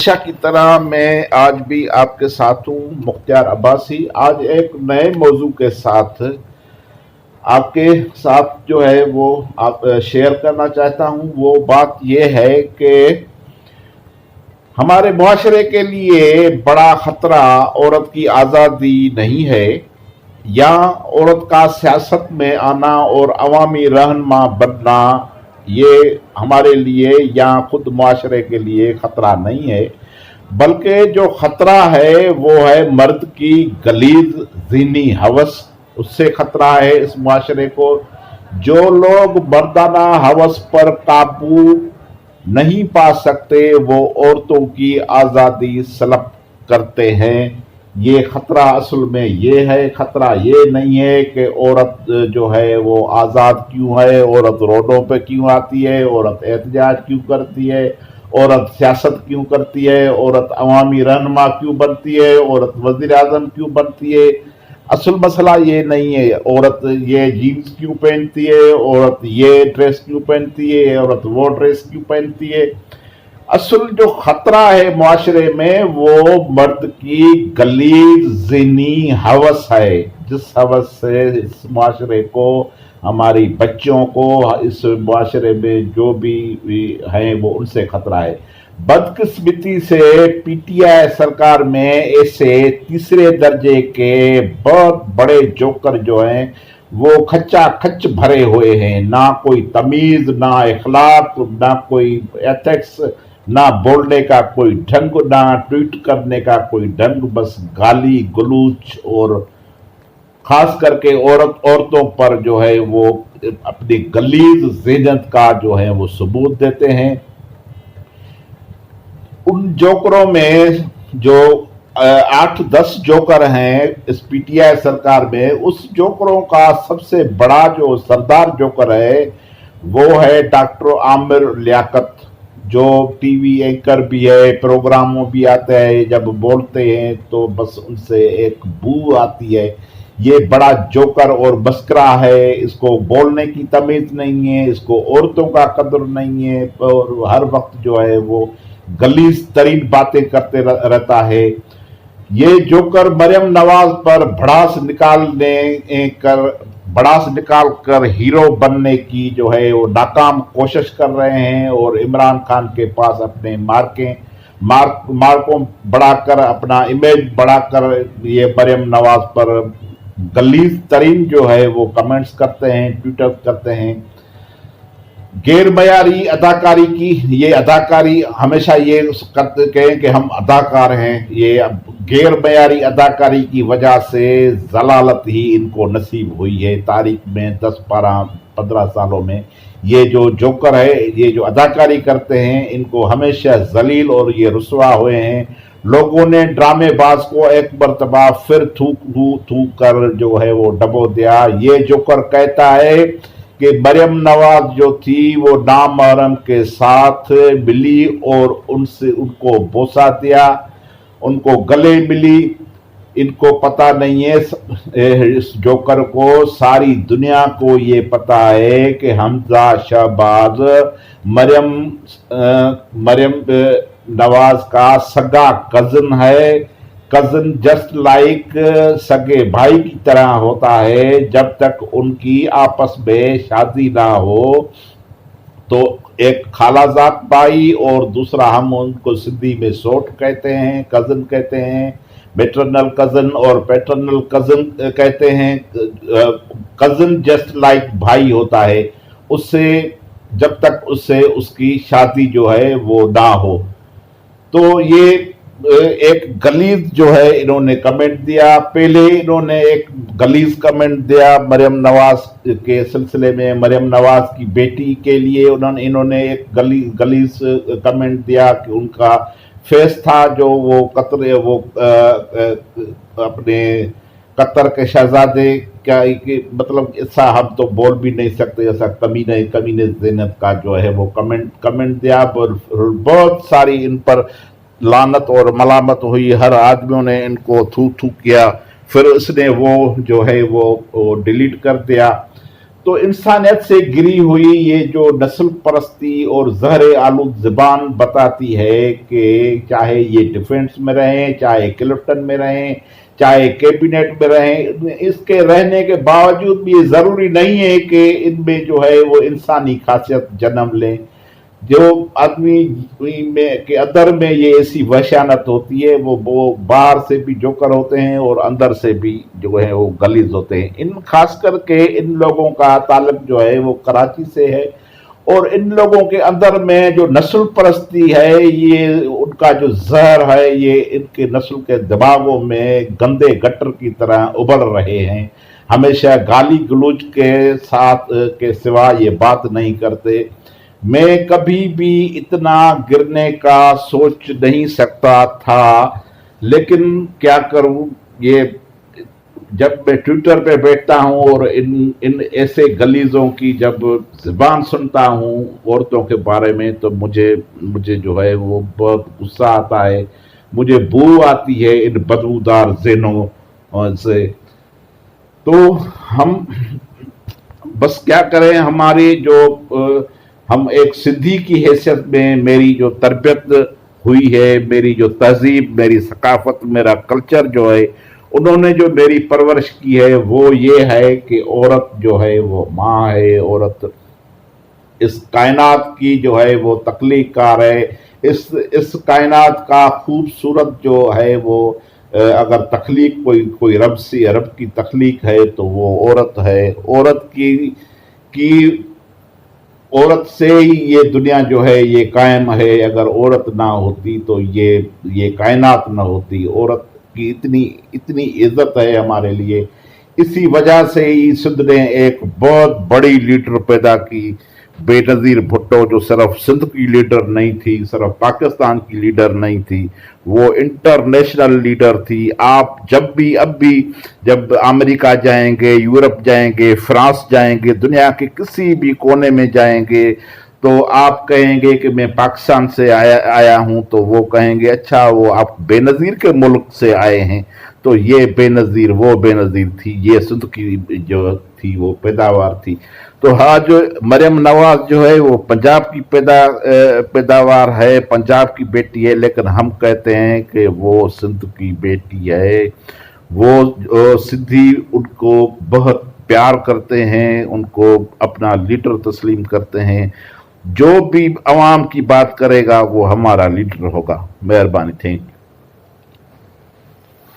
हमेशा की तरह मैं आज भी आपके साथ हूँ, मुख्तियार अब्बासी। आज एक नए मौजू के साथ आपके साथ जो है वो आप शेयर करना चाहता हूँ। वो बात ये है कि हमारे मुआशरे के लिए बड़ा खतरा औरत की आज़ादी नहीं है, या औरत का सियासत में आना और अवामी रहनुमा बनना ये हमारे लिए या खुद मुआशरे के लिए खतरा नहीं है, बल्कि जो खतरा है वो है मर्द की गलीज ज़ीनी हवस। उससे खतरा है इस मुआशरे को। जो लोग मर्दाना हवस पर काबू नहीं पा सकते वो औरतों की आज़ादी सलब करते हैं। ये खतरा असल में ये है, खतरा ये नहीं है कि औरत जो है वो आज़ाद क्यों है, औरत रोडों पे क्यों आती है, औरत एहतजाज क्यों करती है, औरत सियासत क्यों करती है, औरत अवामी रहनुमा क्यों बनती है, औरत वज़ीर आज़म क्यों बनती है। असल मसला ये नहीं है औरत ये जीन्स क्यों पहनती है, औरत ये ड्रेस क्यों पहनती है, औरत वो ड्रेस क्यों पहनती है। असल जो खतरा है मुआशरे में वो मर्द की गलीज ज़ीनी हवस है, जिस हवस से इस मुआशरे को, हमारी बच्चों को, इस मुआशरे में जो भी हैं वो उनसे खतरा है। बदकिस्मती से पीटीआई सरकार में ऐसे तीसरे दर्जे के बहुत बड़े जोकर जो हैं वो खच्चा खच भरे हुए हैं। ना कोई तमीज़, ना इखलाक, ना कोई एथिक्स, ना बोलने का कोई ढंग, ना ट्वीट करने का कोई ढंग, बस गाली गलूच और खास करके औरतों पर जो है वो अपनी गलीज ज़ीनत का जो है वो सबूत देते हैं। उन जोकरों में जो 8-10 जोकर हैं इस पीटीआई सरकार में, उस जोकरों का सबसे बड़ा जो सरदार जोकर है वो है डॉक्टर आमिर लियाकत, जो टीवी एंकर भी है, प्रोग्रामों भी आते हैं। जब बोलते हैं तो बस उनसे एक बू आती है। ये बड़ा जोकर और मस्करा है, इसको बोलने की तमीज़ नहीं है, इसको औरतों का कदर नहीं है, और हर वक्त जो है वो गलीज तरीन बातें करते रहता है। ये जोकर मरियम नवाज पर भड़ास निकाल कर हीरो बनने की जो है वो नाकाम कोशिश कर रहे हैं, और इमरान खान के पास अपने मार्कों बढ़ाकर, अपना इमेज बढ़ाकर ये मरियम नवाज पर गलीज तरीन जो है वो कमेंट्स करते हैं, ट्विटर करते हैं। गैर मयारी अदाकारी की ये अदाकारी हमेशा ये करते कहें कि हम अदाकार हैं, ये गैर मयारी अदाकारी की वजह से जलालत ही इनको नसीब हुई है तारीख में। 10-12-15 सालों में ये जो जोकर है, ये जो अदाकारी करते हैं, इनको हमेशा जलील और ये रुसवा हुए हैं। लोगों ने ड्रामेबाज को एक मरतबा फिर थूक कर जो है वो डबो दिया। ये जोकर कहता है कि मरियम नवाज जो थी वो नामहरम के साथ मिली और उनको बोसा दिया, उनको गले मिली। इनको पता नहीं है, इस जोकर को, सारी दुनिया को ये पता है कि हमजा शहबाज मरियम नवाज का सगा कज़न है। कज़न जस्ट लाइक सगे भाई की तरह होता है। जब तक उनकी आपस में शादी ना हो तो एक खालाजात भाई और दूसरा, हम उनको सिंधी में सोट कहते हैं, कज़न कहते हैं, मैटरनल कज़न और पैटर्नल कज़न कहते हैं। कज़न जस्ट लाइक भाई होता है उससे, जब तक उससे उसकी शादी जो है वो ना हो। तो ये एक गलीज जो है इन्होंने कमेंट दिया। पहले इन्होंने एक गलीज कमेंट दिया मरियम नवाज के सिलसिले में, मरियम नवाज की बेटी के लिए इन्होंने एक गलीज कमेंट दिया कि उनका फेस था जो वो अपने कतर के शहजादे क्या, मतलब ऐसा हम तो बोल भी नहीं सकते, ऐसा कमीने ज़ीनत का जो है वो कमेंट दिया। बहुत सारी इन पर लानत और मलामत हुई, हर आदमियों ने इनको थू किया। फिर उसने वो जो है वो डिलीट कर दिया। तो इंसानियत से गिरी हुई ये जो नस्ल परस्ती और जहर आलूद ज़बान बताती है कि चाहे ये डिफेंस में रहें, चाहे क्लिफ्टन में रहें, चाहे कैबिनेट में रहें, इसके रहने के बावजूद भी ये ज़रूरी नहीं है कि इनमें जो है वो इंसानी खासियत जन्म लें। जो आदमी में के अंदर में ये ऐसी वहशानत होती है, वो बाहर से भी जोकर होते हैं और अंदर से भी जो है वो गलीज होते हैं। इन खास करके इन लोगों का ताल्लुक जो है वो कराची से है, और इन लोगों के अंदर में जो नस्ल परस्ती है, ये उनका जो जहर है, ये इनके नस्ल के दिमागों में गंदे गटर की तरह उबल रहे हैं। हमेशा गाली गलौज के साथ के सिवा ये बात नहीं करते। मैं कभी भी इतना गिरने का सोच नहीं सकता था, लेकिन क्या करूं, ये जब मैं ट्विटर पे बैठता हूं और इन ऐसे गलीजों की जब ज़बान सुनता हूं औरतों के बारे में, तो मुझे जो है वो बहुत गुस्सा आता है, मुझे बू आती है इन बदबूदार ज़हनों से। तो हम बस क्या करें, हमारी जो हम एक सिद्धी की हैसियत में मेरी जो तरबियत हुई है, मेरी जो तहजीब, मेरी सकाफत, मेरा कल्चर जो है, उन्होंने जो मेरी परवरिश की है वो ये है कि औरत जो है वो माँ है, औरत इस कायनात की जो है वो तख्लीक कार है। इस कायनात का खूबसूरत जो है वो अगर तख्लीक कोई रब की तख्लीक है तो वो औरत है। औरत से ही ये दुनिया जो है ये कायम है। अगर औरत ना होती तो ये कायनात ना होती। औरत की इतनी इज्जत है हमारे लिए। इसी वजह से ही सिंध ने एक बहुत बड़ी लीडर पैदा की, बेनज़ीर भुट्टो, जो सिर्फ सिंध की लीडर नहीं थी, सिर्फ पाकिस्तान की लीडर नहीं थी, वो इंटरनेशनल लीडर थी। आप अब भी जब अमेरिका जाएंगे, यूरोप जाएंगे, फ्रांस जाएंगे, दुनिया के किसी भी कोने में जाएंगे, तो आप कहेंगे कि मैं पाकिस्तान से आया हूं, तो वो कहेंगे अच्छा वो आप बेनज़ीर के मुल्क से आए हैं। तो ये बेनज़ीर वो बेनज़ीर थी, ये सिंध की जो थी वो पैदावार थी। तो हाँ, जो मरियम नवाज जो है वो पंजाब की पैदावार है, पंजाब की बेटी है, लेकिन हम कहते हैं कि वो सिंध की बेटी है। वो सिंधी उनको बहुत प्यार करते हैं, उनको अपना लीडर तस्लीम करते हैं। जो भी अवाम की बात करेगा वो हमारा लीडर होगा। मेहरबानी, थैंक यू।